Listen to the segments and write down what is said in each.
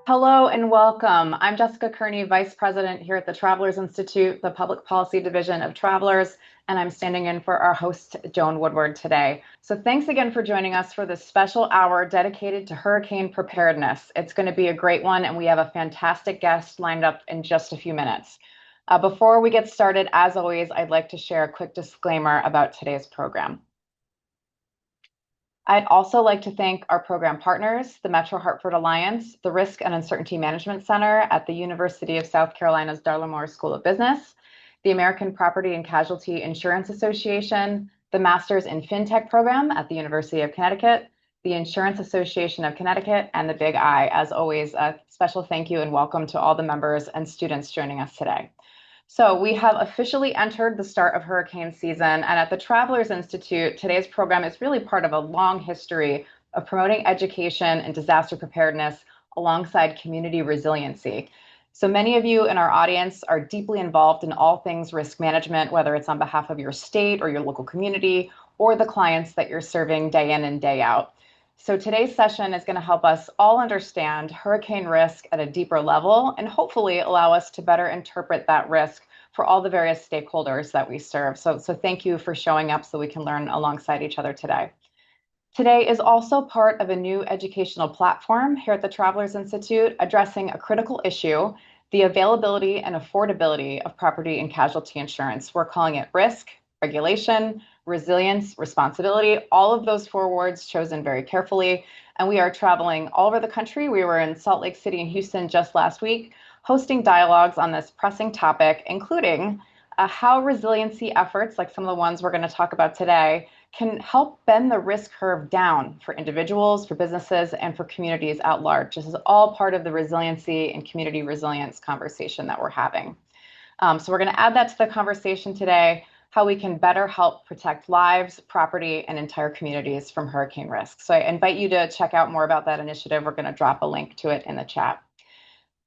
Hello and welcome. I'm Jessica Kearney, Vice President here at the Travelers Institute, the Public Policy Division of Travelers, and I'm standing in for our host, Joan Woodward, today. So thanks again for joining us for this special hour dedicated to hurricane preparedness. It's going to be a great one, and we have a fantastic guest lined up in just a few minutes. Before we get started, as always, I'd like to share a quick disclaimer about today's program. I'd also like to thank our program partners, the Metro Hartford Alliance, the Risk and Uncertainty Management Center at the University of South Carolina's Darla Moore School of Business, the American Property and Casualty Insurance Association, the Masters in FinTech program at the University of Connecticut, the Insurance Association of Connecticut, and the Big I. As always, a special thank you and welcome to all the members and students joining us today. So we have officially entered the start of hurricane season, and at the Travelers Institute, today's program is really part of a long history of promoting education and disaster preparedness alongside community resiliency. So many of you in our audience are deeply involved in all things risk management, whether it's on behalf of your state or your local community or the clients that you're serving day in and day out. So today's session is going to help us all understand hurricane risk at a deeper level and hopefully allow us to better interpret that risk for all the various stakeholders that we serve. So thank you for showing up so we can learn alongside each other today. Today is also part of a new educational platform here at the Travelers Institute addressing a critical issue, the availability and affordability of property and casualty insurance. We're calling it risk, regulation, resilience, responsibility, all of those four words chosen very carefully. And we are traveling all over the country. We were in Salt Lake City and Houston just last week, hosting dialogues on this pressing topic, including how resiliency efforts, like some of the ones we're going to talk about today, can help bend the risk curve down for individuals, for businesses, and for communities at large. This is all part of the resiliency and community resilience conversation that we're having. So we're going to add that to the conversation today, how we can better help protect lives, property, and entire communities from hurricane risk. So I invite you to check out more about that initiative. We're going to drop a link to it in the chat.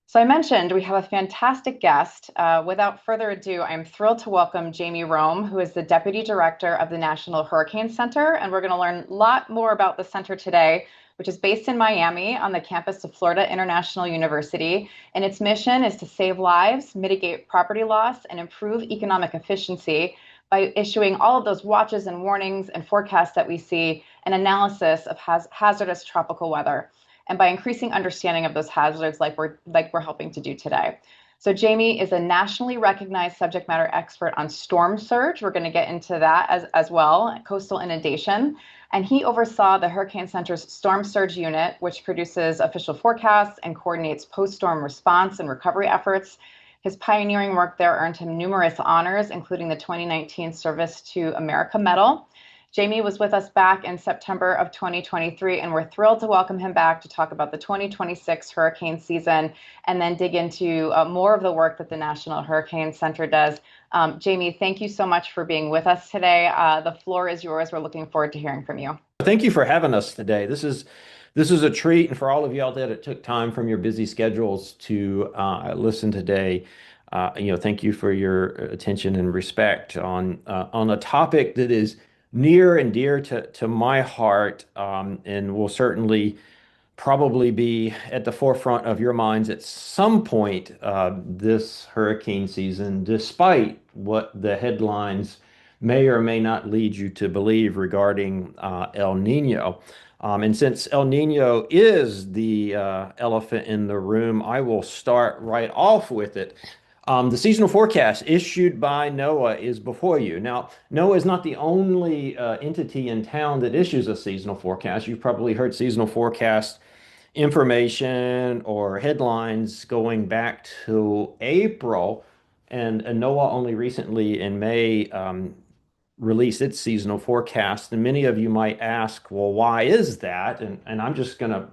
So I mentioned we have a fantastic guest. Without further ado, I'm thrilled to welcome Jamie Rhome, who is the Deputy Director of the National Hurricane Center. And we're going to learn a lot more about the center today, which is based in Miami on the campus of Florida International University. And its mission is to save lives, mitigate property loss, and improve economic efficiency by issuing all of those watches and warnings and forecasts that we see, and analysis of hazardous tropical weather, and by increasing understanding of those hazards like we're helping to do today. So Jamie is a nationally recognized subject matter expert on storm surge. We're going to get into that as well, coastal inundation. And he oversaw the Hurricane Center's Storm Surge Unit, which produces official forecasts and coordinates post-storm response and recovery efforts. His pioneering work there earned him numerous honors, including the 2019 Service to America Medal. Jamie was with us back in September of 2023, and we're thrilled to welcome him back to talk about the 2026 hurricane season and then dig into more of the work that the National Hurricane Center does. Jamie, thank you so much for being with us today. The floor is yours. We're looking forward to hearing from you. Thank you for having us today. This is a treat, and for all of you out there that took time from your busy schedules to listen today, thank you for your attention and respect on a topic that is near and dear to my heart, and will certainly probably be at the forefront of your minds at some point this hurricane season, despite what the headlines may or may not lead you to believe regarding El Nino. And since El Nino is the elephant in the room, I will start right off with it. The seasonal forecast issued by NOAA is before you. Now, NOAA is not the only entity in town that issues a seasonal forecast. You've probably heard seasonal forecast information or headlines going back to April, and NOAA only recently in May released its seasonal forecast. And many of you might ask, well, why is that? And I'm just gonna,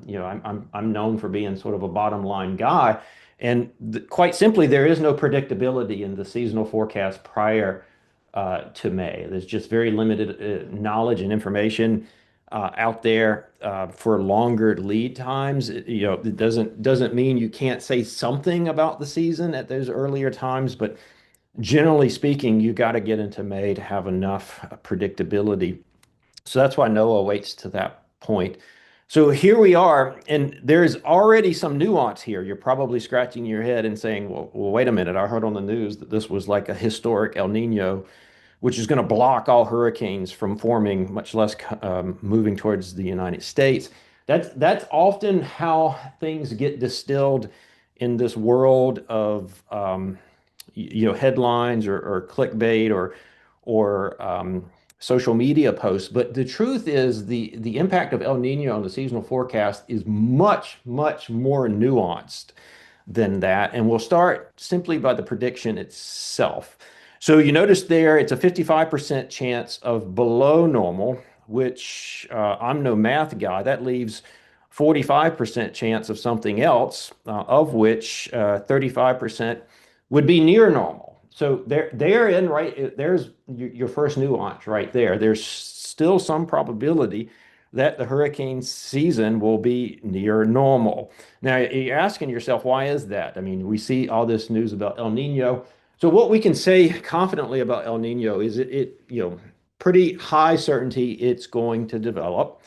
I'm known for being sort of a bottom line guy. And quite simply, there is no predictability in the seasonal forecast prior to May. There's just very limited knowledge and information out there for longer lead times. It doesn't mean you can't say something about the season at those earlier times, but generally speaking, you got to get into May to have enough predictability. So that's why NOAA waits to that point. So here we are, and there's already some nuance here. You're probably scratching your head and saying, well, wait a minute. I heard on the news that this was like a historic El Nino, which is going to block all hurricanes from forming, much less moving towards the United States. That's often how things get distilled in this world of headlines or clickbait or social media posts. But the truth is the impact of El Nino on the seasonal forecast is much more nuanced than that. And we'll start simply by the prediction itself. So you notice there it's a 55% chance of below normal, which I'm no math guy. That leaves 45% chance of something else, of which 35% would be near normal. So therein, right, there's your first nuance right there. There's still some probability that the hurricane season will be near normal. Now, you're asking yourself, why is that? I mean, we see all this news about El Nino. So what we can say confidently about El Nino is pretty high certainty it's going to develop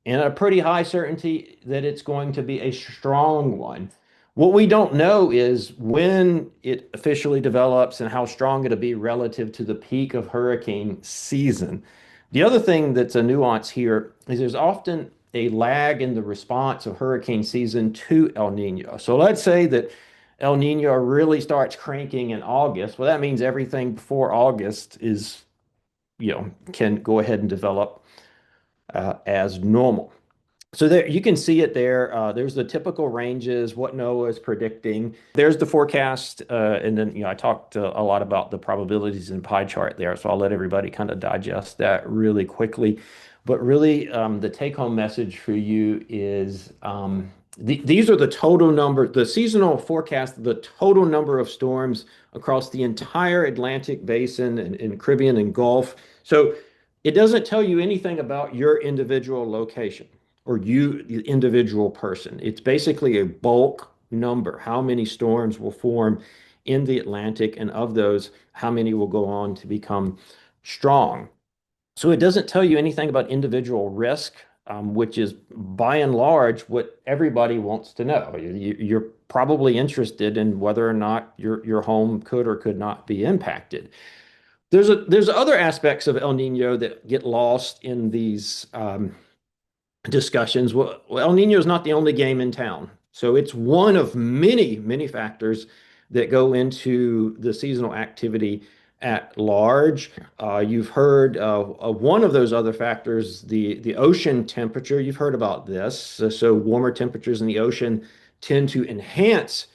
and a pretty high certainty that it's going to be a strong one. What we don't know is when it officially develops and how strong it'll be relative to the peak of hurricane season. The other thing that's a nuance here is there's often a lag in the response of hurricane season to El Nino. So let's say that El Nino really starts cranking in August. Well, that means everything before August can go ahead and develop as normal. So there you can see it there. There's the typical ranges, what NOAA is predicting. There's the forecast, and then I talked a lot about the probabilities in pie chart there. So I'll let everybody kind of digest that really quickly. But really, the take-home message for you is these are the total number, the seasonal forecast, the total number of storms across the entire Atlantic basin and Caribbean and Gulf. So it doesn't tell you anything about your individual location or you, the individual person. It's basically a bulk number. How many storms will form in the Atlantic, and of those, how many will go on to become strong? So it doesn't tell you anything about individual risk, which is by and large what everybody wants to know. You're probably interested in whether or not your home could or could not be impacted. There's other aspects of El Nino that get lost in these discussions. Well, El Nino is not the only game in town. So it's one of many factors that go into the seasonal activity at large. You've heard of one of those other factors, the ocean temperature. You've heard about this. So warmer temperatures in the ocean tend to enhance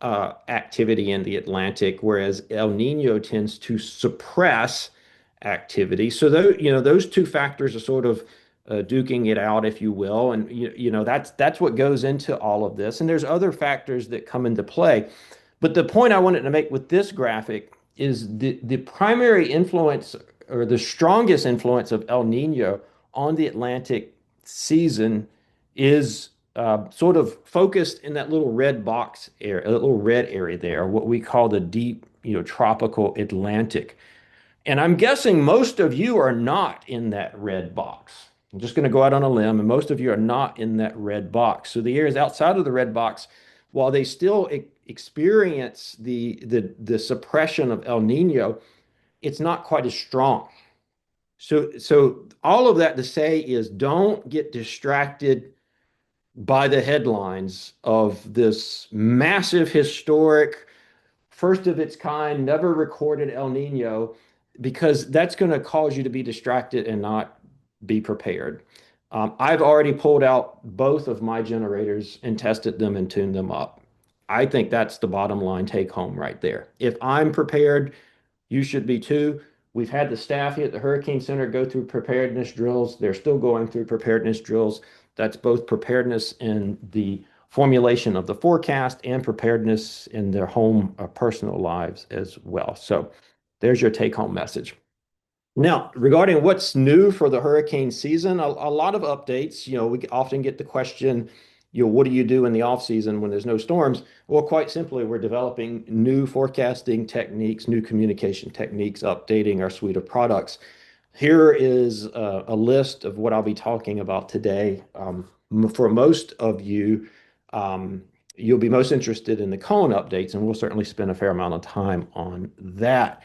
activity in the Atlantic, whereas El Nino tends to suppress activity. So those two factors are sort of duking it out, if you will, and that's what goes into all of this. And there's other factors that come into play. But the point I wanted to make with this graphic is the primary influence or the strongest influence of El Nino on the Atlantic season is sort of focused in that little red box area, a little red area there, what we call the deep, tropical Atlantic. And I'm guessing most of you are not in that red box. I'm just going to go out on a limb, and most of you are not in that red box. So the areas outside of the red box, while they still experience the suppression of El Nino, it's not quite as strong. So all of that to say is don't get distracted by the headlines of this massive historic first of its kind, never recorded El Nino, because that's going to cause you to be distracted and not be prepared. I've already pulled out both of my generators and tested them and tuned them up. I think that's the bottom line take home right there. If I'm prepared, you should be too. We've had the staff here at the Hurricane Center go through preparedness drills. They're still going through preparedness drills. That's both preparedness in the formulation of the forecast and preparedness in their home personal lives as well. So there's your take home message. Now, regarding what's new for the hurricane season, a lot of updates. We often get the question, what do you do in the off season when there's no storms? Well, quite simply, we're developing new forecasting techniques, new communication techniques, updating our suite of products. Here is a list of what I'll be talking about today. For most of you, um, you'll be most interested in the cone updates, and we'll certainly spend a fair amount of time on that.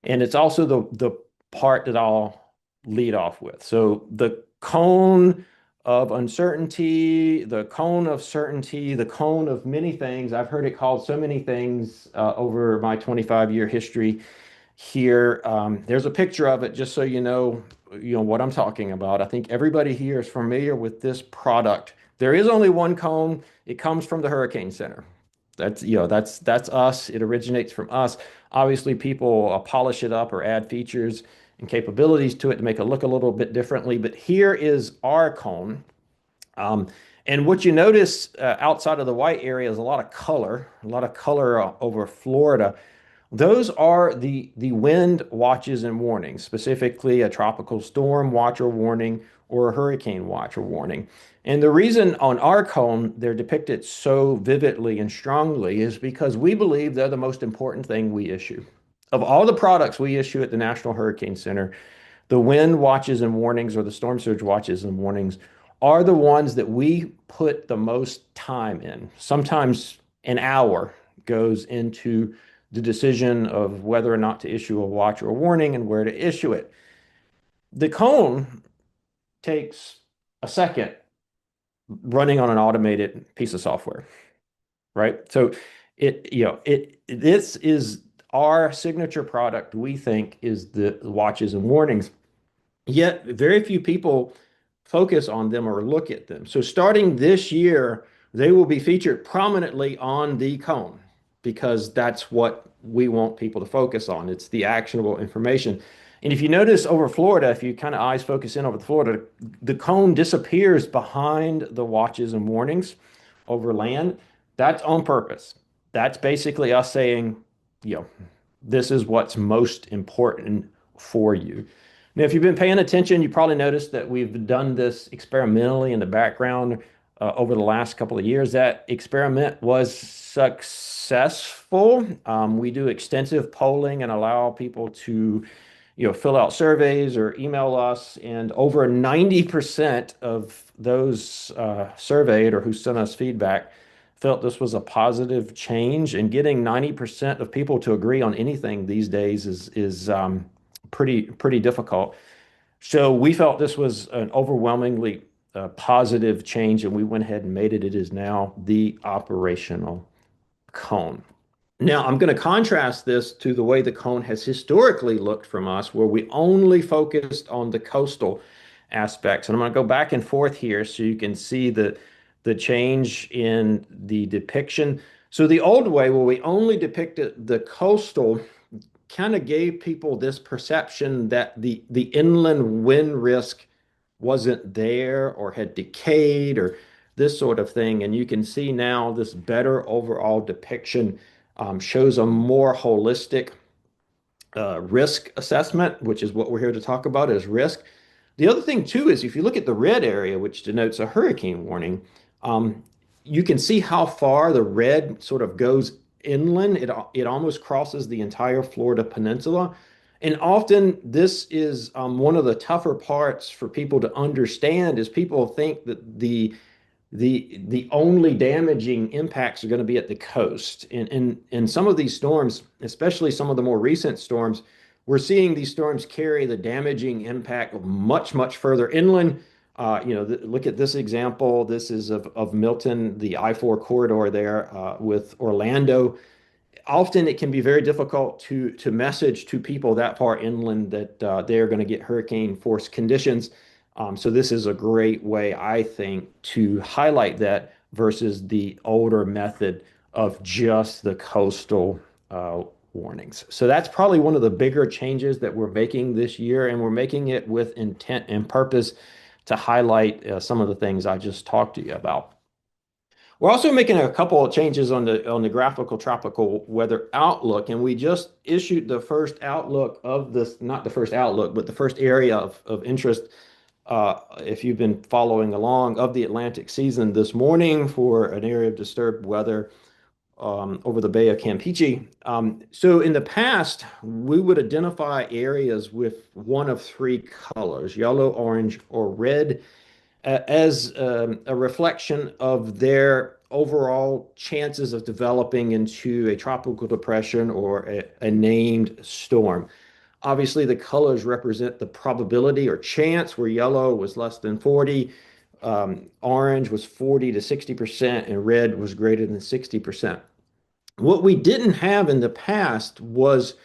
And it's also the part that I'll lead off with. So the cone of uncertainty, the cone of certainty, the cone of many things. I've heard it called so many things over my 25-year history here. There's a picture of it just so you know what I'm talking about. I think everybody here is familiar with this product. There is only one cone. It comes from the Hurricane Center. That's us. It originates from us. Obviously, people polish it up or add features and capabilities to it to make it look a little bit differently. But here is our cone. Um, and what you notice outside of the white area is a lot of color over Florida. Those are the wind watches and warnings, specifically a tropical storm watch or warning or a hurricane watch or warning. And the reason on our cone they're depicted so vividly and strongly is because we believe they're the most important thing we issue. Of all the products we issue at the National Hurricane Center, the wind watches and warnings or the storm surge watches and warnings are the ones that we put the most time in. Sometimes an hour goes into the decision of whether or not to issue a watch or a warning and where to issue it. The cone takes a second running on an automated piece of software, right? So this is our signature product, we think, is the watches and warnings. Yet very few people focus on them or look at them. So starting this year, they will be featured prominently on the cone because that's what we want people to focus on. It's the actionable information. And if you notice over Florida, if you kind of eyes focus in over Florida, the cone disappears behind the watches and warnings over land. That's on purpose. That's basically us saying, you know, this is what's most important for you. Now, if you've been paying attention, you probably noticed that we've done this experimentally in the background over the last couple of years. That experiment was successful. We do extensive polling and allow people to, fill out surveys or email us, and over 90% of those surveyed or who sent us feedback felt this was a positive change. And getting 90% of people to agree on anything these days is pretty difficult. So we felt this was an overwhelmingly positive change, and we went ahead and made it. It is now the operational cone. Now, I'm going to contrast this to the way the cone has historically looked from us, where we only focused on the coastal aspects. And I'm going to go back and forth here so you can see the change in the depiction. So the old way, where we only depicted the coastal, kind of gave people this perception that the inland wind risk wasn't there or had decayed or this sort of thing. And you can see now this better overall depiction shows a more holistic risk assessment, which is what we're here to talk about is risk. The other thing too is if you look at the red area, which denotes a hurricane warning, um, you can see how far the red sort of goes inland. It almost crosses the entire Florida peninsula. And often this is one of the tougher parts for people to understand is people think that the only damaging impacts are going to be at the coast. And some of these storms, especially some of the more recent storms, we're seeing these storms carry the damaging impact much further inland. Look at this example. This is of Milton, the I-4 corridor there with Orlando. Often it can be very difficult to message to people that far inland that they are going to get hurricane force conditions. So this is a great way, I think, to highlight that versus the older method of just the coastal warnings. So that's probably one of the bigger changes that we're making this year, and we're making it with intent and purpose to highlight some of the things I just talked to you about. We're also making a couple of changes on the graphical tropical weather outlook, and we just issued the first outlook of this, not the first outlook, but the first area of interest, if you've been following along, of the Atlantic season this morning for an area of disturbed weather over the Bay of Campeche. So in the past, we would identify areas with one of three colors, yellow, orange, or red, as a reflection of their overall chances of developing into a tropical depression or a named storm. Obviously, the colors represent the probability or chance, where yellow was less than 40, orange was 40 to 60%, and red was greater than 60%. What we didn't have in the past was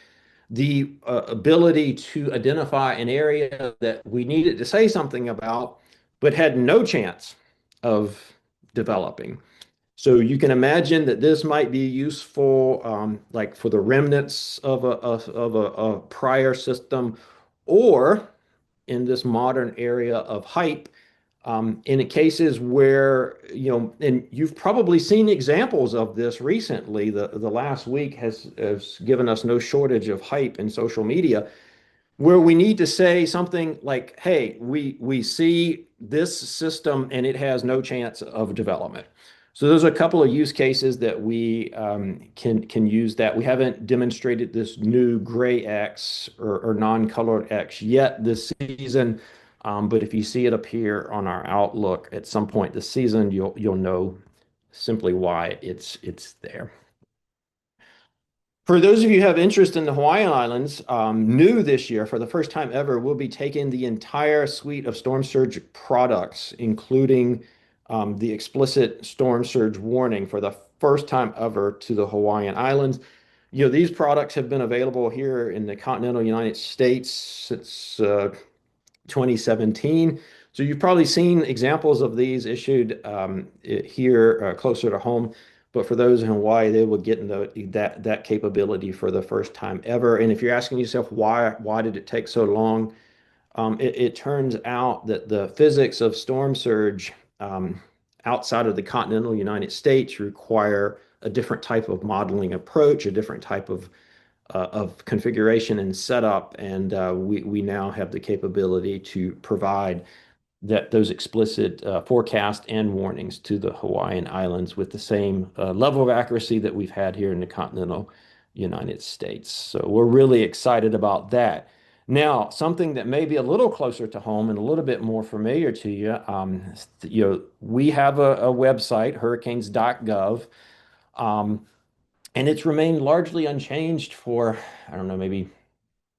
the ability to identify an area that we needed to say something about, but had no chance of developing. So you can imagine that this might be useful, like for the remnants of a prior system, or in this modern area of hype, in cases where, and you've probably seen examples of this recently. The last week has given us no shortage of hype in social media, where we need to say something like, hey, we see this system and it has no chance of development. So there's a couple of use cases that we can use that. We haven't demonstrated this new gray X or non-colored X yet this season, but if you see it appear on our Outlook at some point this season, you'll know simply why it's there. For those of you who have interest in the Hawaiian Islands, new this year, for the first time ever, we'll be taking the entire suite of storm surge products, including the explicit storm surge warning, for the first time ever to the Hawaiian Islands. These products have been available here in the continental United States since 2017. So you've probably seen examples of these issued here closer to home. But for those in Hawaii, they will get that capability for the first time ever. And if you're asking yourself why did it take so long, it turns out that the physics of storm surge outside of the continental United States require a different type of modeling approach, a different type of configuration and setup, and we now have the capability to provide those explicit forecast and warnings to the Hawaiian Islands with the same level of accuracy that we've had here in the continental United States. So we're really excited about that. Now, something that may be a little closer to home and a little bit more familiar to you, we have a website, hurricanes.gov, and it's remained largely unchanged for, I don't know, maybe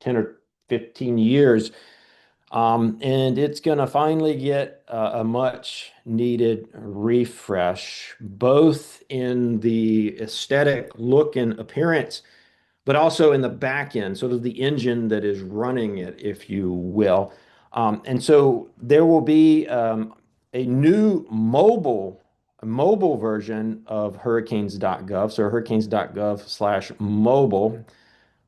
10 or 15 years. And it's going to finally get a much needed refresh, both in the aesthetic look and appearance, but also in the back end, sort of the engine that is running it, if you will. And so there will be a new mobile version of hurricanes.gov. So hurricanes.gov/mobile.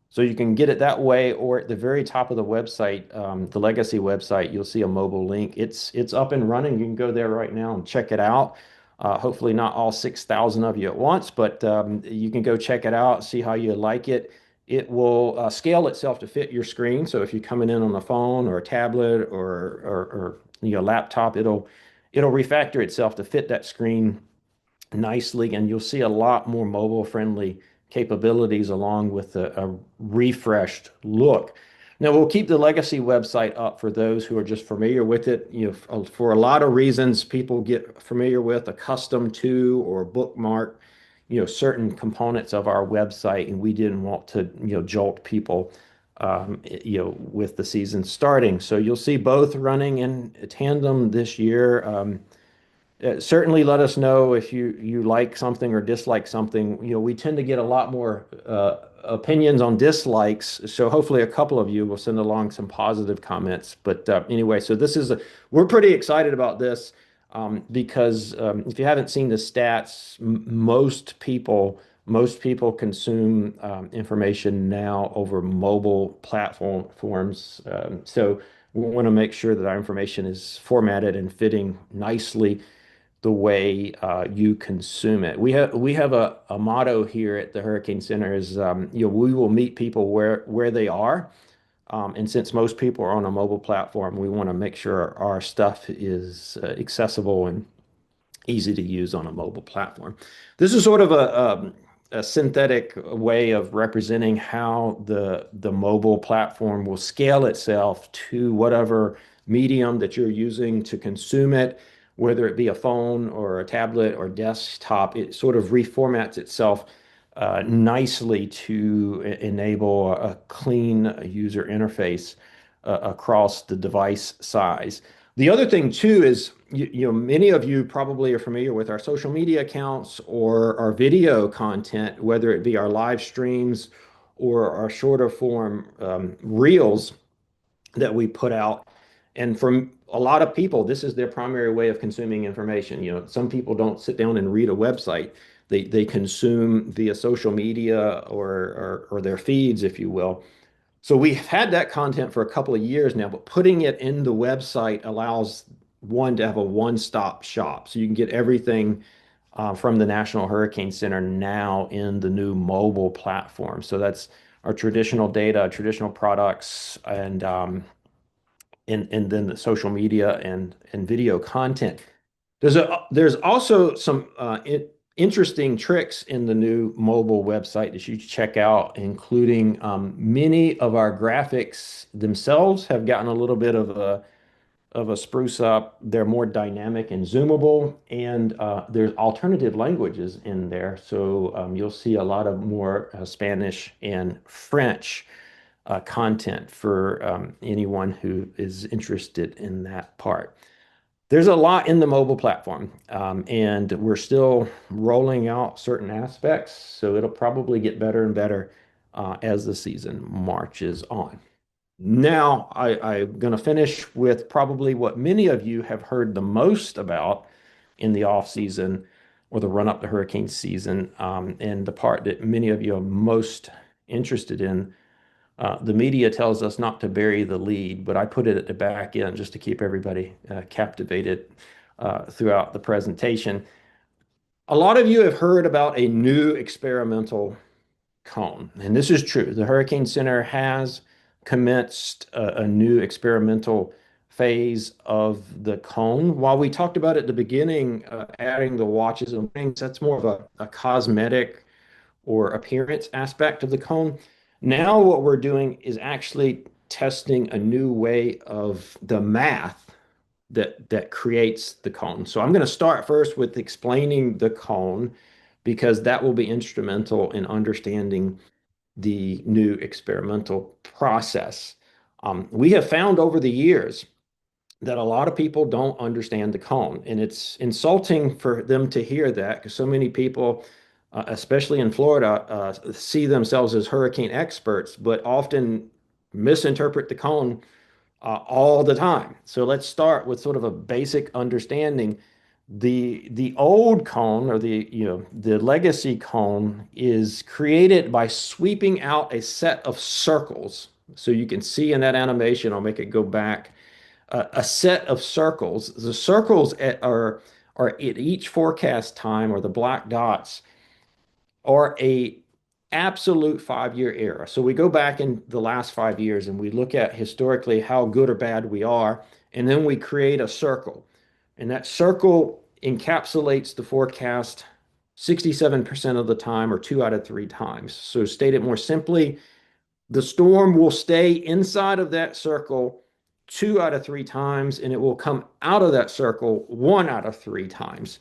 So you can get it that way, or at the very top of the website, the legacy website, you'll see a mobile link. It's up and running. You can go there right now and check it out. Hopefully not all 6,000 of you at once, but you can go check it out, see how you like it. It will scale itself to fit your screen. So if you're coming in on a phone or a tablet or laptop, it'll refactor itself to fit that screen nicely, and you'll see a lot more mobile friendly capabilities along with a refreshed look. Now, we'll keep the legacy website up for those who are just familiar with it. For a lot of reasons, people get familiar with, accustomed to, or bookmark, certain components of our website, and we didn't want to, jolt people, with the season starting. So you'll see both running in tandem this year. Certainly let us know if you like something or dislike something. We tend to get a lot more opinions on dislikes, so hopefully a couple of you will send along some positive comments. But anyway, so we're pretty excited about this, because if you haven't seen the stats, most people consume information now over mobile platforms. So we want to make sure that our information is formatted and fitting nicely the way you consume it. We have a motto here at the Hurricane Center is, we will meet people where they are. And since most people are on a mobile platform, we want to make sure our stuff is accessible and easy to use on a mobile platform. This is sort of a synthetic way of representing how the mobile platform will scale itself to whatever medium that you're using to consume it, whether it be a phone or a tablet or desktop. It sort of reformats itself nicely to enable a clean user interface across the device size. The other thing too is, many of you probably are familiar with our social media accounts or our video content, whether it be our live streams or our shorter form reels that we put out. And from a lot of people, this is their primary way of consuming information. Some people don't sit down and read a website. They consume via social media or their feeds, if you will. So we've had that content for a couple of years now, but putting it in the website allows one to have a one-stop shop. So you can get everything from the National Hurricane Center now in the new mobile platform. So that's our traditional data, traditional products, and then the social media and video content. There's also some interesting tricks in the new mobile website that you should check out, including many of our graphics themselves have gotten a little bit of a spruce up. They're more dynamic and zoomable, and there's alternative languages in there. So you'll see a lot of more Spanish and French content for anyone who is interested in that part. There's a lot in the mobile platform, and we're still rolling out certain aspects, so it'll probably get better and better as the season marches on. Now, I'm going to finish with probably what many of you have heard the most about in the off season or the run up to hurricane season, and the part that many of you are most interested in. The media tells us not to bury the lead, but I put it at the back end just to keep everybody captivated throughout the presentation. A lot of you have heard about a new experimental cone, and this is true. The Hurricane Center has commenced a new experimental phase of the cone. While we talked about at the beginning, adding the watches and things, that's more of a cosmetic or appearance aspect of the cone. Now, what we're doing is actually testing a new way of the math that creates the cone. So I'm going to start first with explaining the cone because that will be instrumental in understanding the new experimental process. We have found over the years that a lot of people don't understand the cone, and it's insulting for them to hear that because so many people, especially in Florida, see themselves as hurricane experts, but often misinterpret the cone all the time. So let's start with sort of a basic understanding. The old cone or the legacy cone is created by sweeping out a set of circles. So you can see in that animation, I'll make it go back, a set of circles. The circles are at each forecast time, or the black dots are a absolute 5 year era. So we go back in the last 5 years and we look at historically how good or bad we are, and then we create a circle. And that circle encapsulates the forecast 67% of the time, or 2 out of 3 times. So stated more simply, the storm will stay inside of that circle 2 out of 3 times, and it will come out of that circle 1 out of 3 times.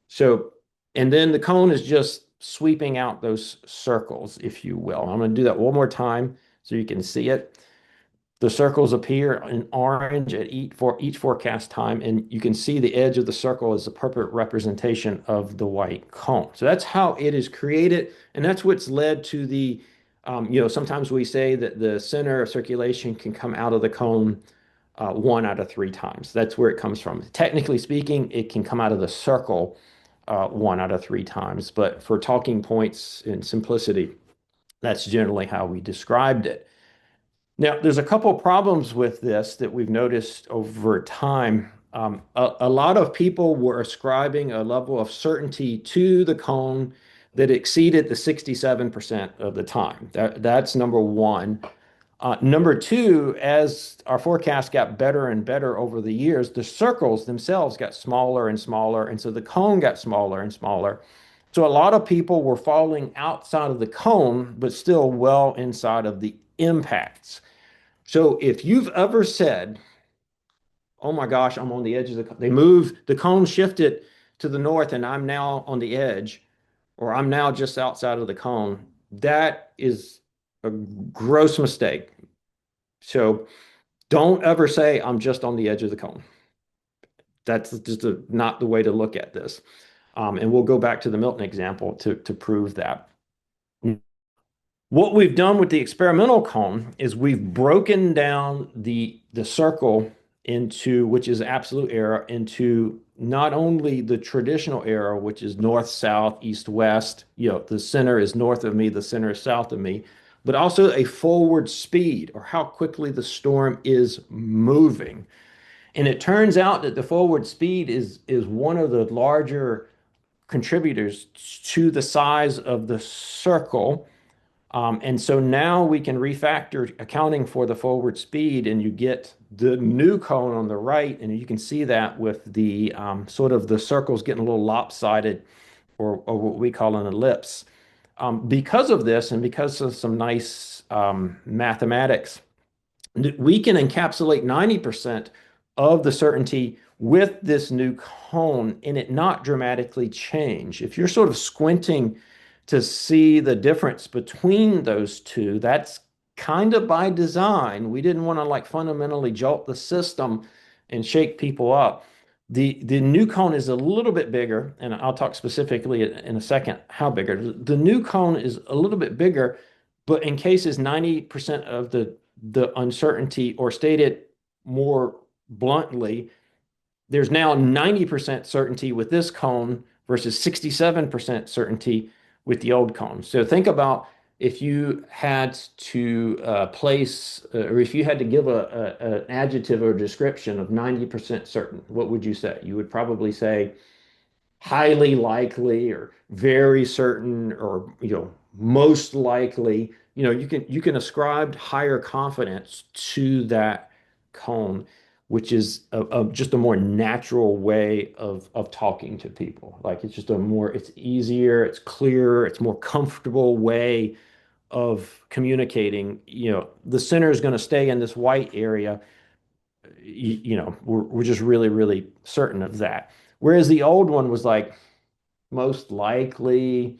So, and then the cone is just sweeping out those circles, if you will. I'm going to do that one more time so you can see it. The circles appear in orange at each forecast time, and you can see the edge of the circle is the perfect representation of the white cone. So that's how it is created, and that's what's led to sometimes we say that the center of circulation can come out of the cone 1 out of 3 times. That's where it comes from. Technically speaking, it can come out of the circle 1 out of 3 times, but for talking points and simplicity, that's generally how we described it. Now, there's a couple problems with this that we've noticed over time. A lot of people were ascribing a level of certainty to the cone that exceeded the 67% of the time. That's number one. Number two, as our forecast got better and better over the years, the circles themselves got smaller and smaller, and so the cone got smaller and smaller. So a lot of people were falling outside of the cone, but still well inside of the impacts. So if you've ever said, oh my gosh, I'm on the edge of they moved, the cone shifted to the north and I'm now on the edge, or I'm now just outside of the cone, that is a gross mistake. So don't ever say I'm just on the edge of the cone. That's just not the way to look at this. And we'll go back to the Milton example to prove that. What we've done with the experimental cone is we've broken down the circle into, which is absolute error, into not only the traditional error, which is north, south, east, west, the center is north of me, the center is south of me, but also a forward speed or how quickly the storm is moving. And it turns out that the forward speed is one of the larger contributors to the size of the circle. And so now we can refactor accounting for the forward speed, and you get the new cone on the right, and you can see that with the sort of the circles getting a little lopsided, or what we call an ellipse. Because of this, and because of some nice mathematics, we can encapsulate 90% of the certainty with this new cone and it not dramatically change. If you're sort of squinting to see the difference between those two, that's kind of by design. We didn't want to like fundamentally jolt the system and shake people up. The new cone is a little bit bigger, and I'll talk specifically in a second how bigger. The new cone is a little bit bigger, but in cases 90% of the uncertainty, or stated more bluntly, there's now 90% certainty with this cone versus 67% certainty with the old cone. So think about if you had to place, or if you had to give an adjective or a description of 90% certain, what would you say? You would probably say highly likely or very certain or most likely. You can ascribe higher confidence to that cone, which is just a more natural way of talking to people. Like it's easier, it's clearer, it's more comfortable way of communicating. The center is going to stay in this white area. We're just really, really certain of that. Whereas the old one was like most likely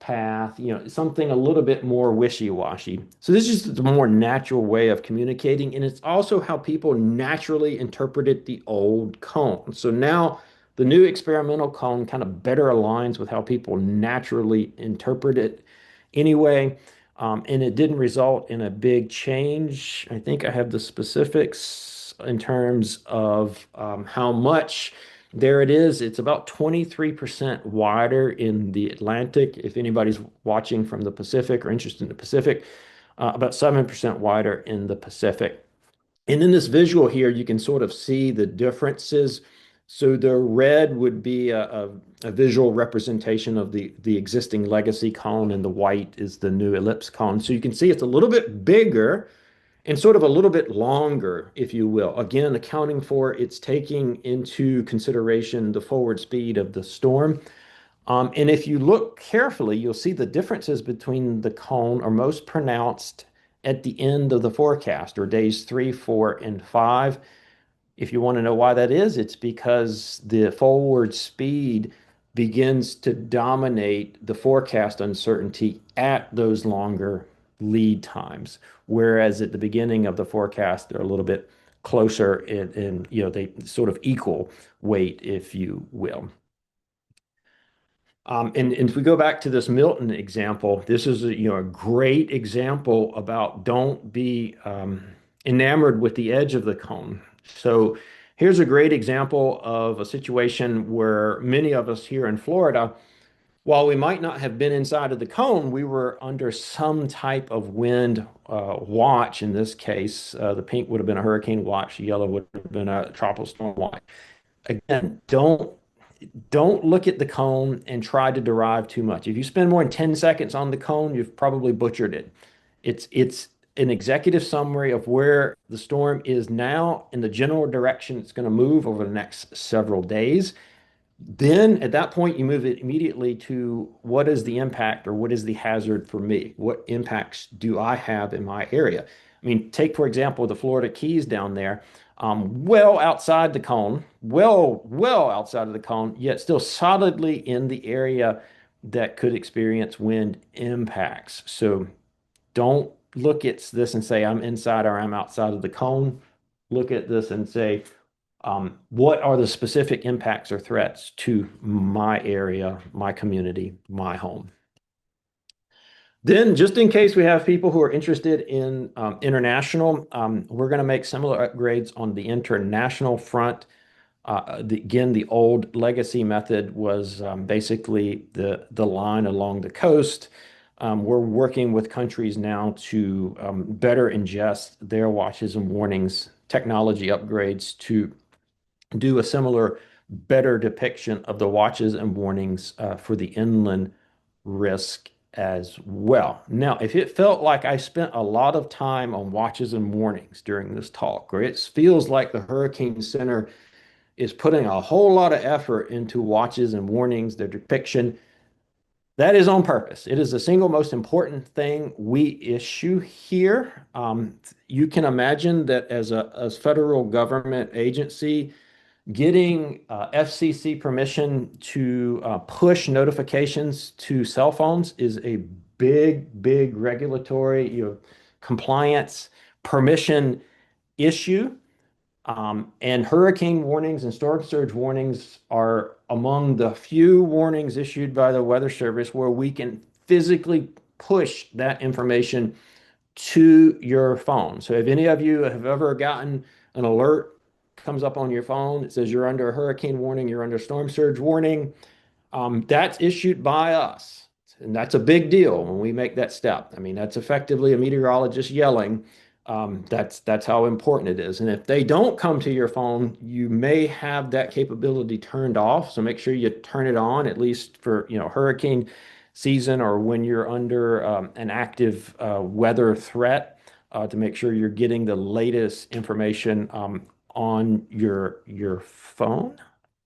path, something a little bit more wishy-washy. So this is just a more natural way of communicating, and it's also how people naturally interpreted the old cone. So now the new experimental cone kind of better aligns with how people naturally interpret it anyway. And it didn't result in a big change. I think I have the specifics in terms of how much. There it is. It's about 23% wider in the Atlantic. If anybody's watching from the Pacific or interested in the Pacific, about 7% wider in the Pacific. And in this visual here, you can sort of see the differences. So the red would be a visual representation of the existing legacy cone, and the white is the new ellipse cone. So you can see it's a little bit bigger and sort of a little bit longer, if you will. Again, accounting for it's taking into consideration the forward speed of the storm. And if you look carefully, you'll see the differences between the cone are most pronounced at the end of the forecast, or days 3, 4, and 5. If you want to know why that is, it's because the forward speed begins to dominate the forecast uncertainty at those longer lead times. Whereas at the beginning of the forecast, they're a little bit closer and they sort of equal weight, if you will. And if we go back to this Milton example, this is a great example about don't be enamored with the edge of the cone. So here's a great example of a situation where many of us here in Florida, while we might not have been inside of the cone, we were under some type of wind watch. In this case, the pink would have been a hurricane watch, the yellow would have been a tropical storm watch. Again, don't look at the cone and try to derive too much. If you spend more than 10 seconds on the cone, you've probably butchered it. It's an executive summary of where the storm is now and the general direction it's going to move over the next several days. Then at that point, you move it immediately to what is the impact or what is the hazard for me? What impacts do I have in my area? I mean, take, for example, the Florida Keys down there, well outside the cone, well outside of the cone, yet still solidly in the area that could experience wind impacts. So don't look at this and say, I'm inside or I'm outside of the cone. Look at this and say, what are the specific impacts or threats to my area, my community, my home? Then, just in case we have people who are interested in international, we're going to make similar upgrades on the international front. Again, the old legacy method was basically the line along the coast. We're working with countries now to better ingest their watches and warnings technology upgrades to do a similar, better depiction of the watches and warnings for the inland risk as well. Now, if it felt like I spent a lot of time on watches and warnings during this talk, or it feels like the Hurricane Center is putting a whole lot of effort into watches and warnings, their depiction, that is on purpose. It is the single most important thing we issue here. You can imagine that as federal government agency, getting FCC permission to push notifications to cell phones is a big regulatory, compliance permission issue. And hurricane warnings and storm surge warnings are among the few warnings issued by the Weather Service where we can physically push that information to your phone. So if any of you have ever gotten an alert comes up on your phone, it says you're under a hurricane warning, you're under storm surge warning, that's issued by us. And that's a big deal when we make that step. I mean, that's effectively a meteorologist yelling. That's how important it is. And if they don't come to your phone, you may have that capability turned off. So make sure you turn it on, at least for, hurricane season or when you're under an active weather threat, to make sure you're getting the latest information on your phone.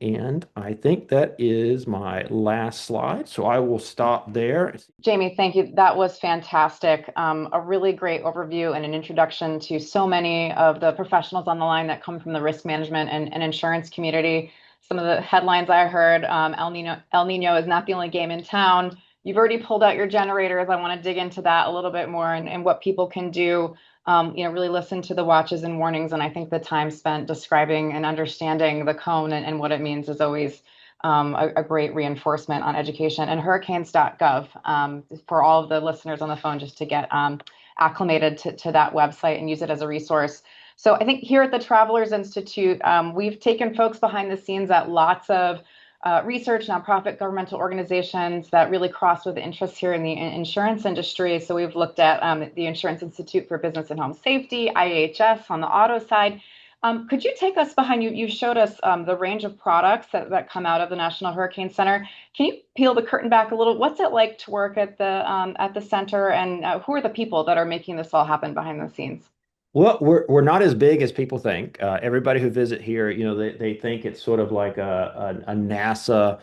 And I think that is my last slide. So I will stop there. Jamie, thank you. That was fantastic. A really great overview and an introduction to so many of the professionals on the line that come from the risk management and insurance community. Some of the headlines I heard, El Nino is not the only game in town. You've already pulled out your generators. I want to dig into that a little bit more and what people can do. Really listen to the watches and warnings. And I think the time spent describing and understanding the cone and what it means is always a great reinforcement on education. And hurricanes.gov for all of the listeners on the phone, just to get acclimated to that website and use it as a resource. So I think here at the Travelers Institute, we've taken folks behind the scenes at lots of research, nonprofit, governmental organizations that really cross with interests here in the insurance industry. So we've looked at the Insurance Institute for Business and Home Safety, IHS on the auto side. Could you take us behind you? You showed us the range of products that come out of the National Hurricane Center. Can you peel the curtain back a little? What's it like to work at the center, and who are the people that are making this all happen behind the scenes? Well, we're not as big as people think. Everybody who visit here, they think it's sort of like a NASA,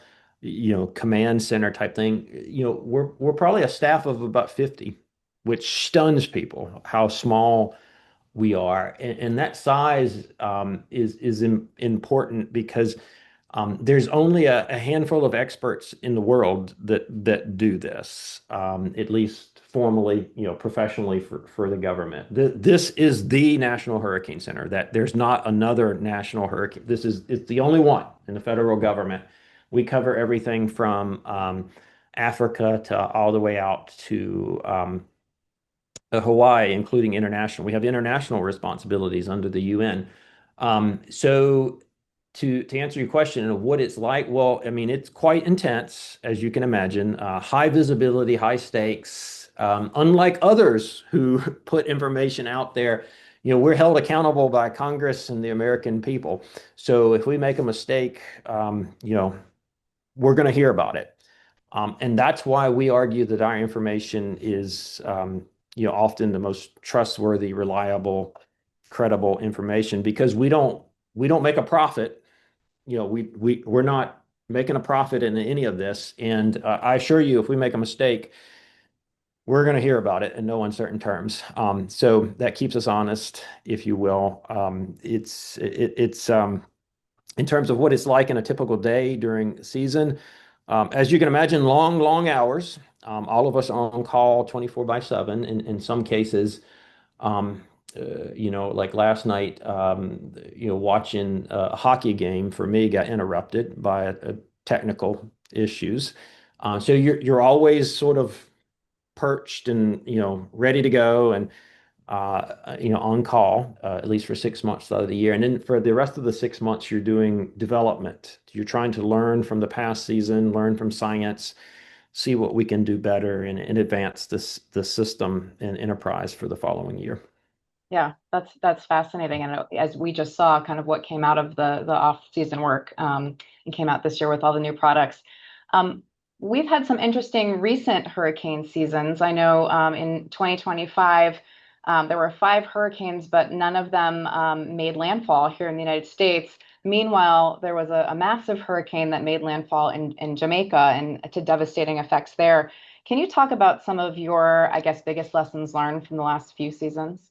command center type thing. We're probably a staff of about 50, which stuns people how small we are. And that size is important because there's only a handful of experts in the world that do this, at least formally, professionally for the government. This is the National Hurricane Center. That there's not another national hurricane. It's the only one in the federal government. We cover everything from Africa to all the way out to Hawaii, including international. We have international responsibilities under the UN. So to answer your question of what it's like, well, I mean, it's quite intense, as you can imagine. High visibility, high stakes. Unlike others who put information out there, we're held accountable by Congress and the American people. So if we make a mistake, we're going to hear about it. And that's why we argue that our information is, often the most trustworthy, reliable, credible information because we don't make a profit. We're not making a profit in any of this. And I assure you, if we make a mistake, we're going to hear about it in no uncertain terms. So that keeps us honest, if you will. It's in terms of what it's like in a typical day during season. As you can imagine, long, long hours. All of us are on call 24 by 7 in some cases. Um, like last night, watching a hockey game for me got interrupted by technical issues. So you're always sort of perched and ready to go and on call, at least for 6 months out of the year. And then for the rest of the 6 months, you're doing development. You're trying to learn from the past season, learn from science, see what we can do better and advance the system and enterprise for the following year. Yeah, that's fascinating. And as we just saw, kind of what came out of the off-season work and came out this year with all the new products. Um, we've had some interesting recent hurricane seasons. I know in 2025 there were 5 hurricanes, but none of them made landfall here in the United States. Meanwhile, there was a massive hurricane that made landfall in Jamaica and to devastating effects there. Can you talk about some of your, I guess, biggest lessons learned from the last few seasons?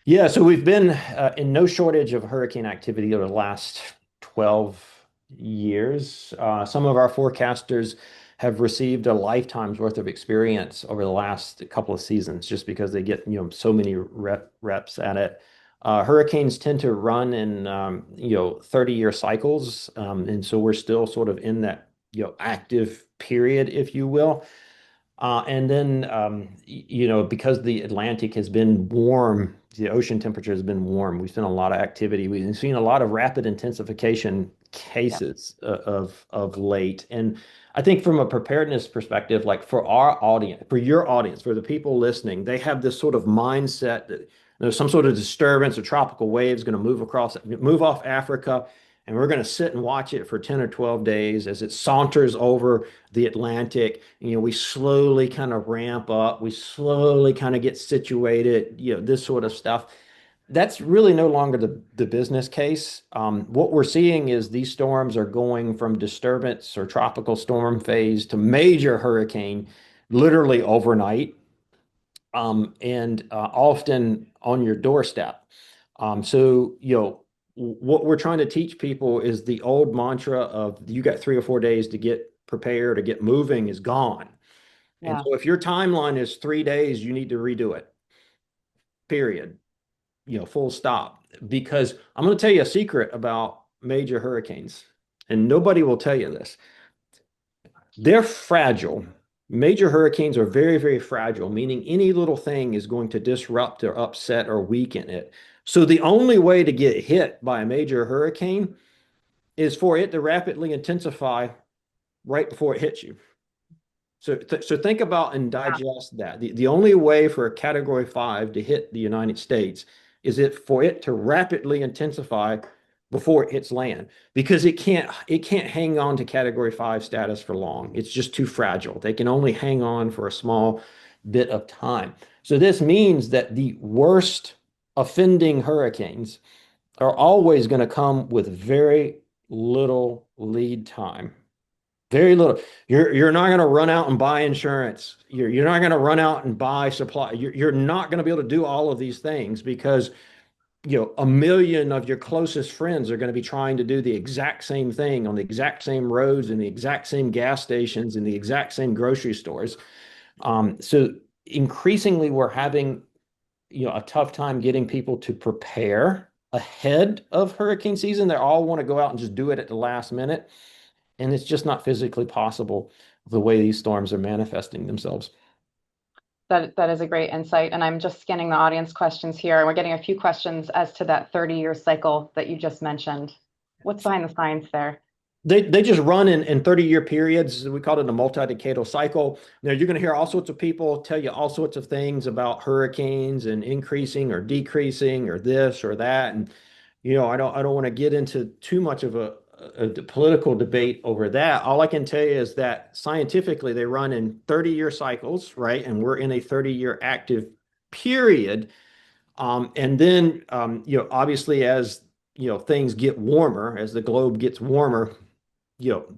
Yeah, so we've been in no shortage of hurricane activity over the last 12 years. Some of our forecasters have received a lifetime's worth of experience over the last couple of seasons just because they get, so many reps at it. Hurricanes tend to run in, 30-year cycles. And so we're still sort of in that, active period, if you will. And then, because the Atlantic has been warm, the ocean temperature has been warm. We've seen a lot of activity. We've seen a lot of rapid intensification Yeah, cases of late. And I think from a preparedness perspective, like for our audience, for your audience, for the people listening, they have this sort of mindset that there's some sort of disturbance or tropical waves going to move off Africa, and we're going to sit and watch it for 10 or 12 days as it saunters over the Atlantic. We slowly kind of ramp up, we slowly kind of get situated, this sort of stuff. That's really no longer the business case. What we're seeing is these storms are going from disturbance or tropical storm phase to major hurricane literally overnight, and often on your doorstep. So, what we're trying to teach people is the old mantra of you got 3 or 4 days to get prepared or get moving is gone. And yeah. so if your timeline is 3 days, you need to redo it, period, full stop. Because I'm going to tell you a secret about major hurricanes, and nobody will tell you this. They're fragile. Major hurricanes are very, very fragile, meaning any little thing is going to disrupt or upset or weaken it. So the only way to get hit by a major hurricane is for it to rapidly intensify right before it hits you. So think about and digest that. The only way for a category 5 to hit the United States is for it to rapidly intensify before it hits land because it can't hang on to category 5 status for long. It's just too fragile. They can only hang on for a small bit of time. So this means that the worst offending hurricanes are always going to come with very little lead time. Very little. You're not going to run out and buy insurance. You're not going to run out and buy supply. You're not going to be able to do all of these things because a million of your closest friends are going to be trying to do the exact same thing on the exact same roads and the exact same gas stations and the exact same grocery stores. So increasingly, we're having a tough time getting people to prepare ahead of hurricane season. They all want to go out and just do it at the last minute. And it's just not physically possible the way these storms are manifesting themselves. That is a great insight. And I'm just scanning the audience questions here, and we're getting a few questions as to that 30-year cycle that you just mentioned. What's behind the science there? They just run in 30-year periods. We call it a multi-decadal cycle. Now you're going to hear all sorts of people tell you all sorts of things about hurricanes and increasing or decreasing or this or that. And I don't want to get into too much of a political debate over that. All I can tell you is that scientifically they run in 30-year cycles, right? And we're in a 30-year active period. And then obviously as things get warmer, as the globe gets warmer,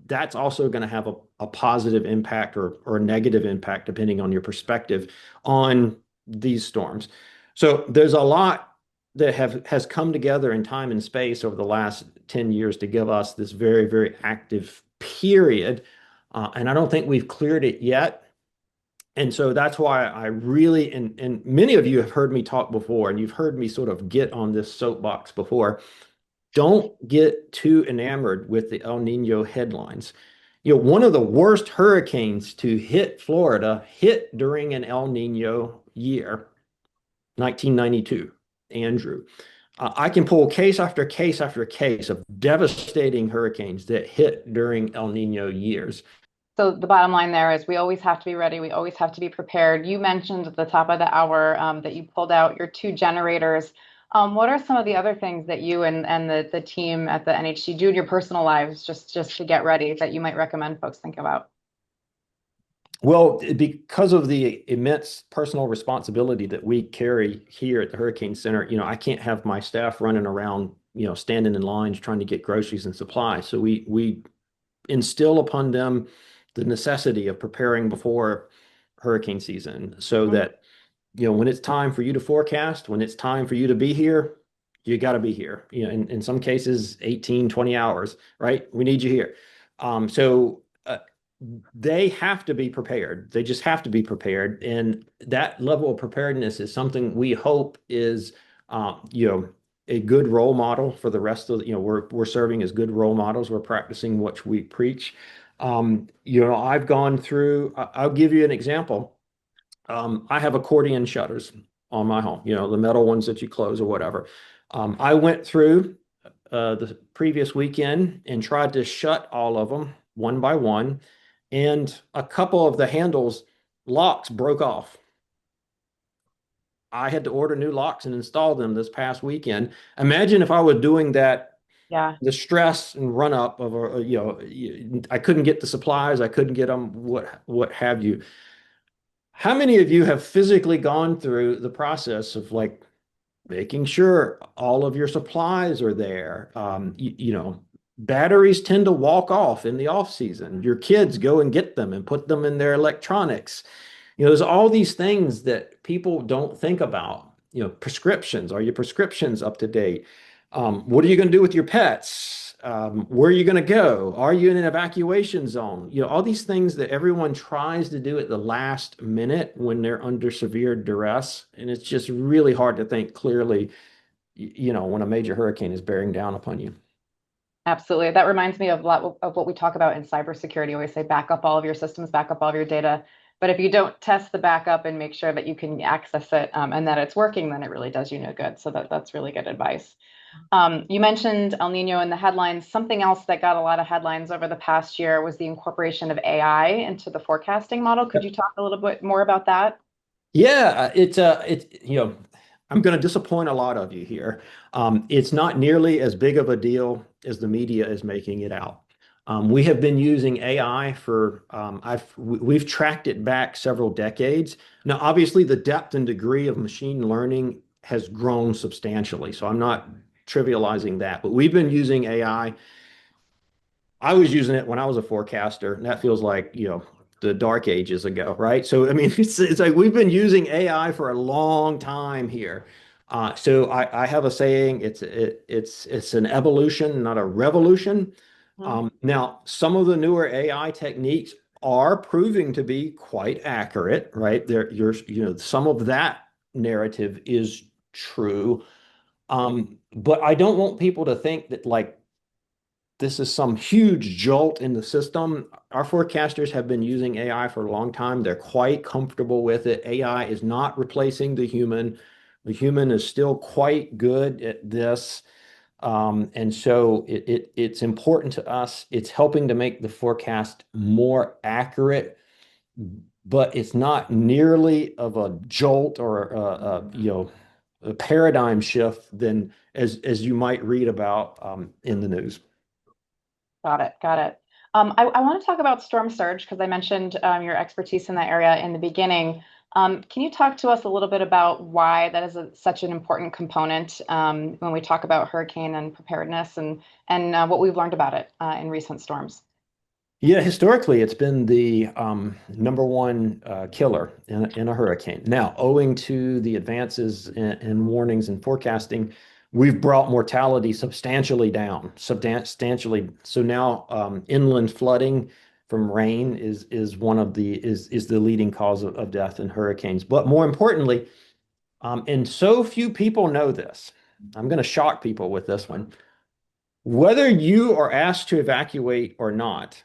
that's also going to have a positive impact or a negative impact, depending on your perspective on these storms. So there's a lot that has come together in time and space over the last 10 years to give us this very, very active period. And I don't think we've cleared it yet. And so that's why I really, and many of you have heard me talk before, and you've heard me sort of get on this soapbox before. Don't get too enamored with the El Nino headlines. One of the worst hurricanes to hit Florida hit during an El Nino year, 1992, Andrew. I can pull case after case after case of devastating hurricanes that hit during El Nino years. So the bottom line there is we always have to be ready. We always have to be prepared. You mentioned at the top of the hour that you pulled out your two generators. What are some of the other things that you and the team at the NHC do in your personal lives just to get ready that you might recommend folks think about? Well, because of the immense personal responsibility that we carry here at the Hurricane Center, I can't have my staff running around, standing in lines trying to get groceries and supplies. So we instill upon them the necessity of preparing before hurricane season so Mhm. that, when it's time for you to forecast, when it's time for you to be here, you got to be here. In some cases, 18, 20 hours, right? We need you here. So they have to be prepared. They just have to be prepared. And that level of preparedness is something we hope is, a good role model for the rest of, we're serving as good role models. We're practicing what we preach. I've gone through, I'll give you an example. I have accordion shutters on my home, the metal ones that you close or whatever. I went through the previous weekend and tried to shut all of them one by one, and a couple of the handles locks broke off. I had to order new locks and install them this past weekend. Imagine if I was doing that, Yeah. the stress and run up of I couldn't get the supplies, I couldn't get them, what have you. How many of you have physically gone through the process of like making sure all of your supplies are there? Batteries tend to walk off in the off season. Your kids go and get them and put them in their electronics. There's all these things that people don't think about. Prescriptions. Are your prescriptions up to date? What are you going to do with your pets? Where are you going to go? Are you in an evacuation zone? All these things that everyone tries to do at the last minute when they're under severe duress. And it's just really hard to think clearly, when a major hurricane is bearing down upon you. Absolutely. That reminds me of a lot of what we talk about in cybersecurity. We always say back up all of your systems, back up all of your data. But if you don't test the backup and make sure that you can access it and that it's working, then it really does you no good. So that's really good advice. You mentioned El Nino in the headlines. Something else that got a lot of headlines over the past year was the incorporation of AI into the forecasting model. Could you talk a little bit more about that? Yeah, I'm going to disappoint a lot of you here. It's not nearly as big of a deal as the media is making it out. We have been using AI for, we've tracked it back several decades. Now, obviously, the depth and degree of machine learning has grown substantially. So I'm not trivializing that, but we've been using AI. I was using it when I was a forecaster, and that feels like, the dark ages ago, right? So, I mean, it's like we've been using AI for a long time here. So I have a saying, it's an evolution, not a revolution. Mhm. Now, some of the newer AI techniques are proving to be quite accurate, right? Some of that narrative is true. But I don't want people to think that like this is some huge jolt in the system. Our forecasters have been using AI for a long time. They're quite comfortable with it. AI is not replacing the human. The human is still quite good at this. And so it's important to us. It's helping to make the forecast more accurate, but it's not nearly of a jolt or a paradigm shift than as you might read about in the news. Got it. Got it. I want to talk about storm surge because I mentioned your expertise in that area in the beginning. Can you talk to us a little bit about why that is such an important component when we talk about hurricane and preparedness and what we've learned about it in recent storms? Yeah, historically, it's been the number one killer in a hurricane. Now, owing to the advances in warnings and forecasting, we've brought mortality substantially down, substantially. So now, inland flooding from rain is one of the is the leading cause of death in hurricanes. But more importantly, and so few people know this, I'm going to shock people with this one. Whether you are asked to evacuate or not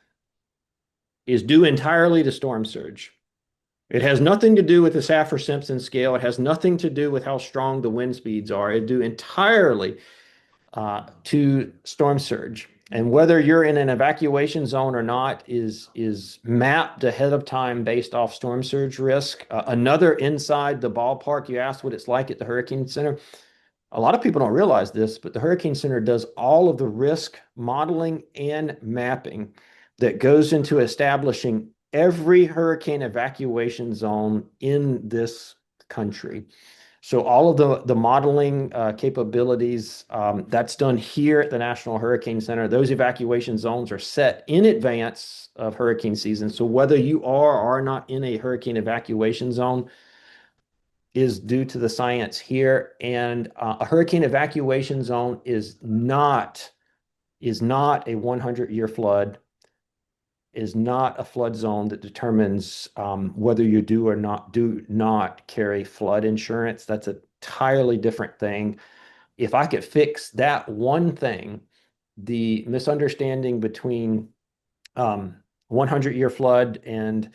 is due entirely to storm surge. It has nothing to do with the Saffir-Simpson scale. It has nothing to do with how strong the wind speeds are. It due entirely to storm surge. And whether you're in an evacuation zone or not is mapped ahead of time based off storm surge risk. Another inside the ballpark, you asked what it's like at the Hurricane Center. A lot of people don't realize this, but the Hurricane Center does all of the risk modeling and mapping that goes into establishing every hurricane evacuation zone in this country. So all of the modeling capabilities, that's done here at the National Hurricane Center. Those evacuation zones are set in advance of hurricane season. So whether you are or are not in a hurricane evacuation zone, is due to the science here. And a hurricane evacuation zone is not a 100-year flood, is not a flood zone that determines whether you do not carry flood insurance. That's an entirely different thing. If I could fix that one thing, the misunderstanding between 100-year flood and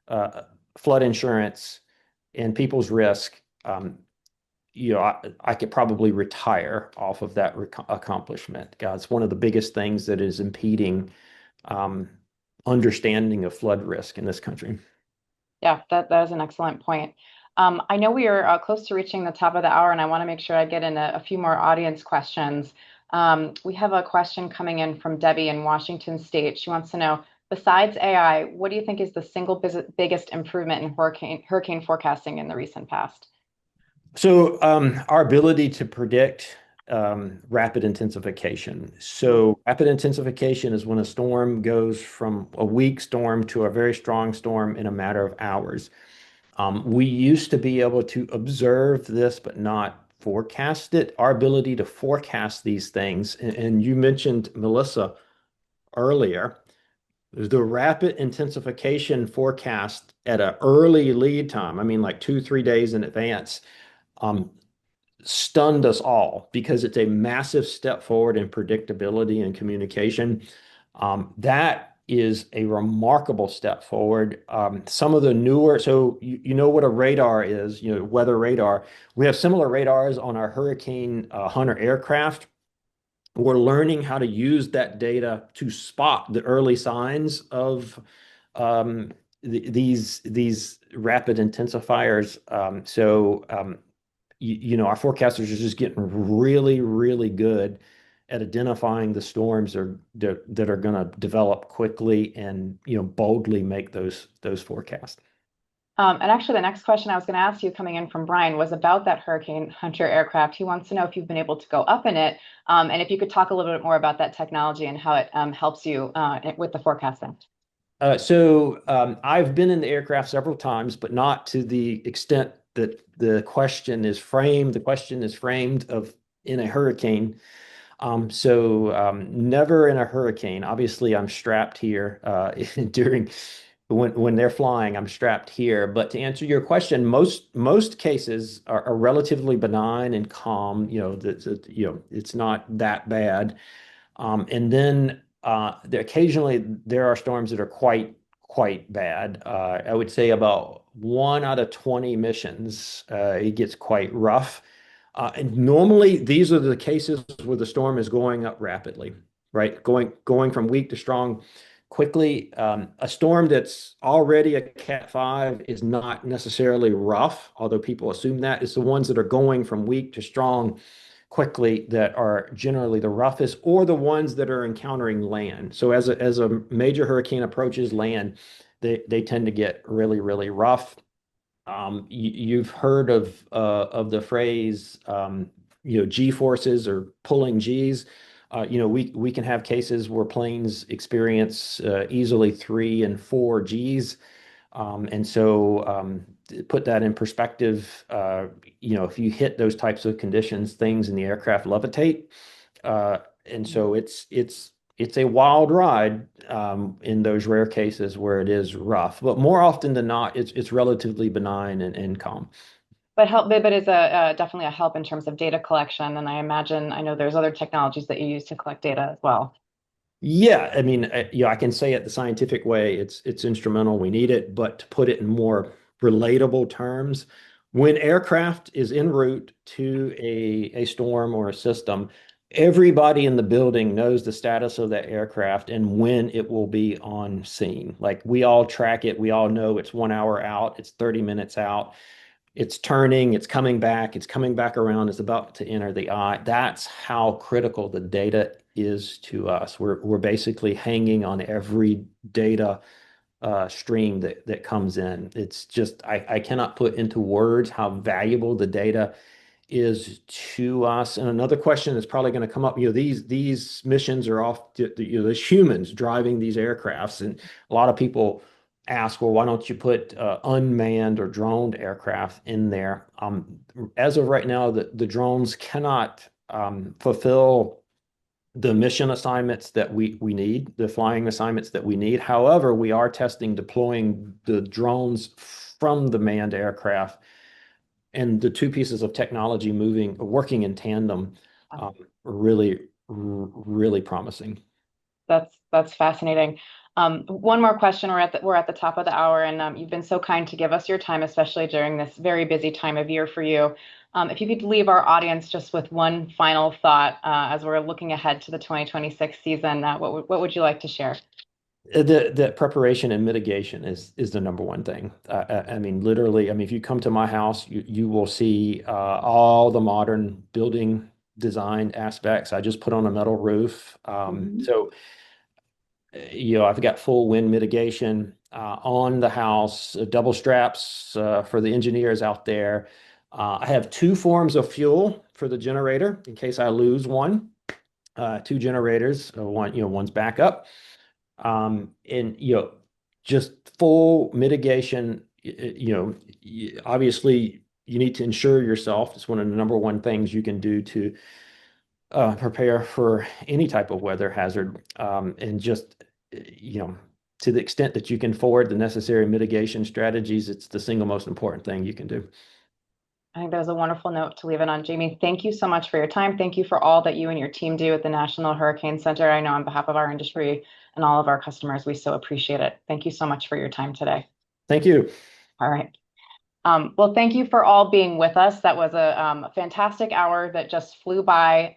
uh, flood insurance and people's risk, I could probably retire off of that accomplishment. God, it's one of the biggest things that is impeding um, understanding of flood risk in this country. Yeah, that is an excellent point. I know we are close to reaching the top of the hour, and I want to make sure I get in a few more audience questions. We have a question coming in from Debbie in Washington State. She wants to know, besides AI, what do you think is the single biggest improvement in hurricane forecasting in the recent past? So, our ability to predict rapid intensification. So, rapid intensification is when a storm goes from a weak storm to a very strong storm in a matter of hours. We used to be able to observe this, but not forecast it. Our ability to forecast these things, and you mentioned, Melissa, earlier, the rapid intensification forecast at an early lead time, I mean, like 2, 3 days in advance, um, stunned us all because it's a massive step forward in predictability and communication. That is a remarkable step forward. Some of the newer, so you know what a radar is, weather radar. We have similar radars on our Hurricane Hunter aircraft. We're learning how to use that data to spot the early signs of um, these rapid intensifiers. Our forecasters are just getting really, really good at identifying the storms that are going to develop quickly and boldly make those forecasts. And actually, the next question I was going to ask you coming in from Brian was about that Hurricane Hunter aircraft. He wants to know if you've been able to go up in it, and if you could talk a little bit more about that technology and how it helps you with the forecasting. I've been in the aircraft several times, but not to the extent that the question is framed. The question is framed of in a hurricane. Never in a hurricane. Obviously, I'm strapped here during when they're flying. I'm strapped here. But to answer your question, most cases are relatively benign and calm. It's not that bad. And then there are storms that are quite bad. I would say about 1 out of 20 missions, it gets quite rough. And normally these are the cases where the storm is going up rapidly, right? Going from weak to strong quickly. A storm that's already a Cat 5 is not necessarily rough, although people assume that. It's the ones that are going from weak to strong quickly that are generally the roughest, or the ones that are encountering land. So as a major hurricane approaches land, they tend to get really, really rough. You've heard of the phrase, G forces or pulling G's. We can have cases where planes experience easily 3 and 4 Gs. To put that in perspective, if you hit those types of conditions, things in the aircraft levitate. Uh, and so it's a wild ride in those rare cases where it is rough, but more often than not, it's relatively benign and calm. But is definitely a help in terms of data collection. And I know there's other technologies that you use to collect data as well. Yeah, I mean, I can say it the scientific way. It's instrumental. We need it, but to put it in more relatable terms, when aircraft is en route to a storm or a system, everybody in the building knows the status of that aircraft and when it will be on scene. Like we all track it. We all know it's 1 hour out. It's 30 minutes out. It's turning, it's coming back around, it's about to enter the eye. That's how critical the data is to us. We're basically hanging on every data stream that comes in. It's just I cannot put into words how valuable the data is to us. And another question that's probably going to come up, these missions are off, there's humans driving these aircrafts, and a lot of people ask, well, why don't you put unmanned or droned aircraft in there? As of right now, the drones cannot fulfill the mission assignments that we need, the flying assignments that we need. However, we are testing deploying the drones from the manned aircraft, and the two pieces of technology working in tandem, really promising. That's fascinating. One more question. We're at the top of the hour, and you've been so kind to give us your time, especially during this very busy time of year for you. If you could leave our audience just with one final thought as we're looking ahead to the 2026 season, what would you like to share? The preparation and mitigation is the number one thing. I mean, literally, I mean, if you come to my house, you will see all the modern building design aspects. I just put on a metal roof. Mhm. I've got full wind mitigation on the house, double straps for the engineers out there. I have two forms of fuel for the generator in case I lose one. Two generators, one's backup. And just full mitigation. Obviously, you need to insure yourself. It's one of the number one things you can do to prepare for any type of weather hazard. And just, to the extent that you can forward the necessary mitigation strategies, it's the single most important thing you can do. I think that was a wonderful note to leave it on. Jamie, thank you so much for your time. Thank you for all that you and your team do at the National Hurricane Center. I know on behalf of our industry and all of our customers, we so appreciate it. Thank you so much for your time today. Thank you. All right. Well, thank you for all being with us. That was a fantastic hour that just flew by.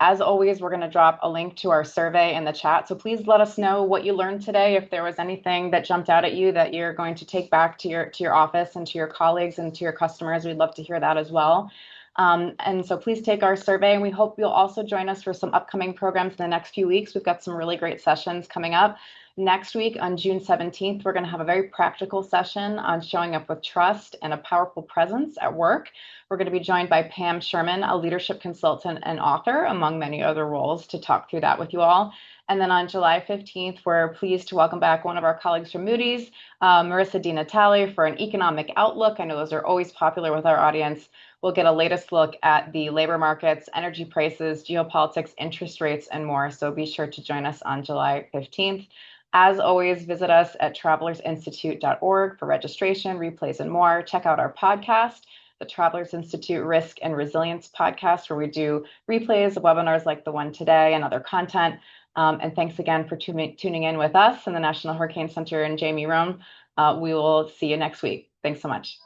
As always, we're going to drop a link to our survey in the chat. So please let us know what you learned today. If there was anything that jumped out at you that you're going to take back to your office and to your colleagues and to your customers, we'd love to hear that as well. And so please take our survey, and we hope you'll also join us for some upcoming programs in the next few weeks. We've got some really great sessions coming up. Next week on June 17th, we're going to have a very practical session on showing up with trust and a powerful presence at work. We're going to be joined by Pam Sherman, a leadership consultant and author, among many other roles, to talk through that with you all. And then on July 15th, we're pleased to welcome back one of our colleagues from Moody's, Marissa Di Natale, for an economic outlook. I know those are always popular with our audience. We'll get a latest look at the labor markets, energy prices, geopolitics, interest rates, and more. So be sure to join us on July 15th. As always, visit us at travelersinstitute.org for registration, replays, and more. Check out our podcast, the Travelers Institute Risk and Resilience podcast, where we do replays of webinars like the one today and other content. And thanks again for tuning in with us in the National Hurricane Center and Jamie Rhome. We will see you next week. Thanks so much.